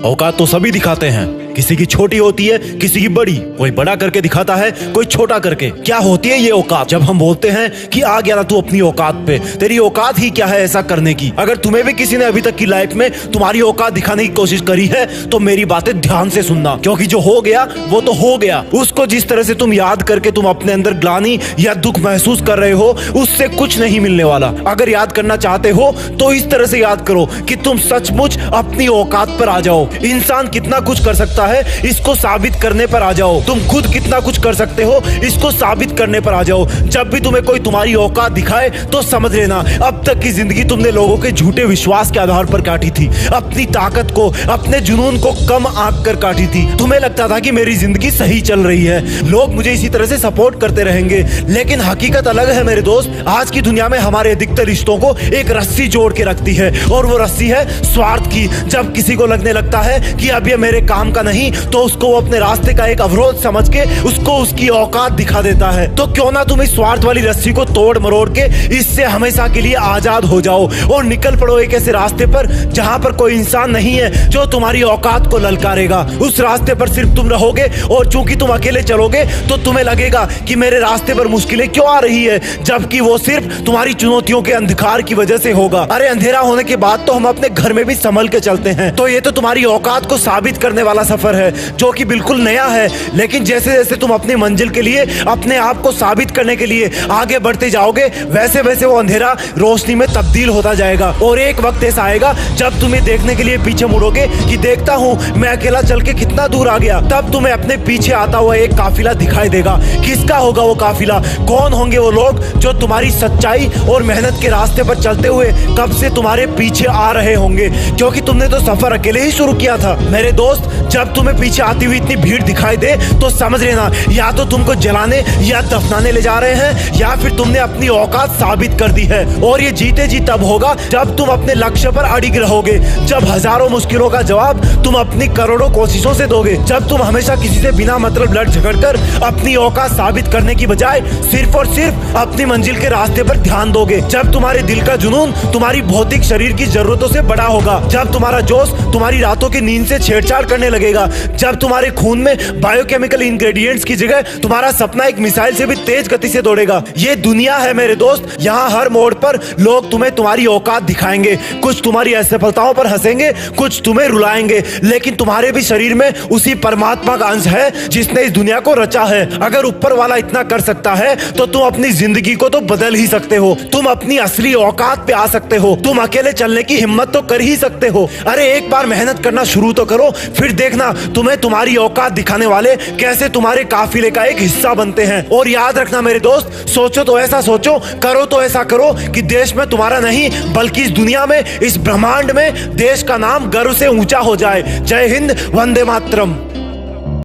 औकात तो सभी दिखाते हैं, किसी की छोटी होती है, किसी की बड़ी। कोई बड़ा करके दिखाता है, कोई छोटा करके। क्या होती है ये औकात? जब हम बोलते हैं कि आ गया ना तू अपनी औकात पे, तेरी औकात ही क्या है ऐसा करने की? अगर तुम्हें भी किसी ने अभी तक की लाइफ में तुम्हारी औकात दिखाने की कोशिश करी है तो मेरी बातें ध्यान से सुनना, क्योंकि जो हो गया वो तो हो गया। उसको जिस तरह से तुम याद करके तुम अपने अंदर ग्लानि या दुख महसूस कर रहे हो, उससे कुछ नहीं मिलने वाला। अगर याद करना चाहते हो तो इस तरह से याद करो कि तुम सचमुच अपनी औकात पर आ जाओ। इंसान कितना कुछ कर सकता है इसको साबित करने पर आ जाओ। तुम खुद कितना कुछ कर सकते हो इसको साबित करने पर आ जाओ। जब भी तुम्हें कोई तुम्हारी औकात दिखाए तो समझ लेना अब तक की जिंदगी तुमने लोगों के झूठे विश्वास के आधार पर काटी थी। अपनी ताकत को, अपने जुनून को कम आंक कर काटी थी। तुम्हें लगता था कि मेरी जिंदगी सही चल रही है, लोग मुझे इसी तरह से सपोर्ट करते रहेंगे, लेकिन हकीकत अलग है मेरे दोस्त। आज की दुनिया में हमारे अधिकतर रिश्तों को एक रस्सी जोड़ के रखती है, और वो रस्सी है स्वार्थ की। जब किसी को लगने लगता है कि अब ये मेरे काम का नहीं, तो उसको वो अपने रास्ते का एक अवरोध समझ के उसको उसकी औकात दिखा देता है। तो क्यों ना तुम इस स्वार्थ वाली रस्सी को तोड़ मरोड़ के इससे हमेशा के लिए आजाद हो जाओ और निकल पड़ो एक ऐसे रास्ते पर जहां पर कोई इंसान नहीं है जो तुम्हारी औकात को ललकारेगा। उस रास्ते पर सिर्फ तुम रहोगे, और चूंकि तुम अकेले चलोगे तो तुम्हें लगेगा कि मेरे रास्ते पर मुश्किलें क्यों आ रही है, जबकि वो सिर्फ तुम्हारी चुनौतियों के अंधकार की वजह से होगा। अरे अंधेरा होने के बाद तो हम अपने घर में भी संभल के चलते हैं। तो ये तो तुम्हारी औकात को साबित करने वाला सफर है जो कि बिल्कुल नया है, लेकिन जैसे जैसे तुम अपनी मंजिल के लिए, अपने आप को साबित करने के लिए आगे बढ़ते जाओगे, वैसे वैसे वो अंधेरा रोशनी में तब्दील होता जाएगा। और एक वक्त ऐसा आएगा जब तुम ये देखने के लिए पीछे मुड़ोगे कि देखता हूं मैं अकेला चल के कितना दूर आ गया। तब तुम्हें अपने पीछे आता हुआ एक काफिला दिखाई देगा। किसका होगा वो काफिला? कौन होंगे वो लोग जो तुम्हारी सच्चाई और मेहनत के रास्ते पर चलते हुए कब से तुम्हारे पीछे आ रहे होंगे, क्योंकि तुमने तो सफर अकेले ही शुरू किया था। मेरे दोस्त, जब तुम्हें पीछे आती हुई इतनी भीड़ दिखाई दे तो समझ लेना या तो तुमको जलाने या दफनाने ले जा रहे हैं, या फिर तुमने अपनी औकात साबित कर दी है। और ये जीते जी तब होगा जब तुम अपने लक्ष्य पर अड़िग रहोगे, जब हजारों मुश्किलों का जवाब तुम अपनी करोड़ों कोशिशों से दोगे, जब तुम हमेशा किसी से बिना मतलब लड़ झगड़ कर अपनी औकात साबित करने की बजाय सिर्फ और सिर्फ अपनी मंजिल के रास्ते पर ध्यान दोगे, जब तुम्हारे दिल का जुनून तुम्हारी भौतिक शरीर की जरूरतों से बड़ा होगा, जब तुम्हारा जोश तुम्हारी रातों की नींद से छेड़छाड़ करने लगेगा, जब तुम्हारे खून में बायोकेमिकल इंग्रेडिएंट्स की जगह तुम्हारा सपना एक मिसाइल से भी तेज गति से दौड़ेगा। ये दुनिया है मेरे दोस्त, यहाँ हर मोड़ पर लोग तुम्हें तुम्हारी औकात दिखाएंगे। कुछ तुम्हारी असफलताओं पर हंसेंगे, कुछ तुम्हें रुलाएंगे, लेकिन तुम्हारे भी शरीर में उसी परमात्मा का अंश है जिसने इस दुनिया को रचा है। अगर ऊपर वाला इतना कर सकता है तो तुम अपनी जिंदगी को तो बदल ही सकते हो। तुम अपनी असली औकात पे आ सकते हो। तुम अकेले चलने की हिम्मत तो कर ही सकते हो। अरे एक बार मेहनत करना शुरू तो करो, फिर देखना तुम्हें तुम्हारी औकात दिखाने वाले कैसे तुम्हारे काफिले का एक हिस्सा बनते हैं। और याद रखना मेरे दोस्त, सोचो तो ऐसा सोचो, करो तो ऐसा करो कि देश में तुम्हारा नहीं बल्कि इस दुनिया में, इस ब्रह्मांड में देश का नाम गर्व से ऊंचा हो जाए। जय हिंद, वंदे मातरम।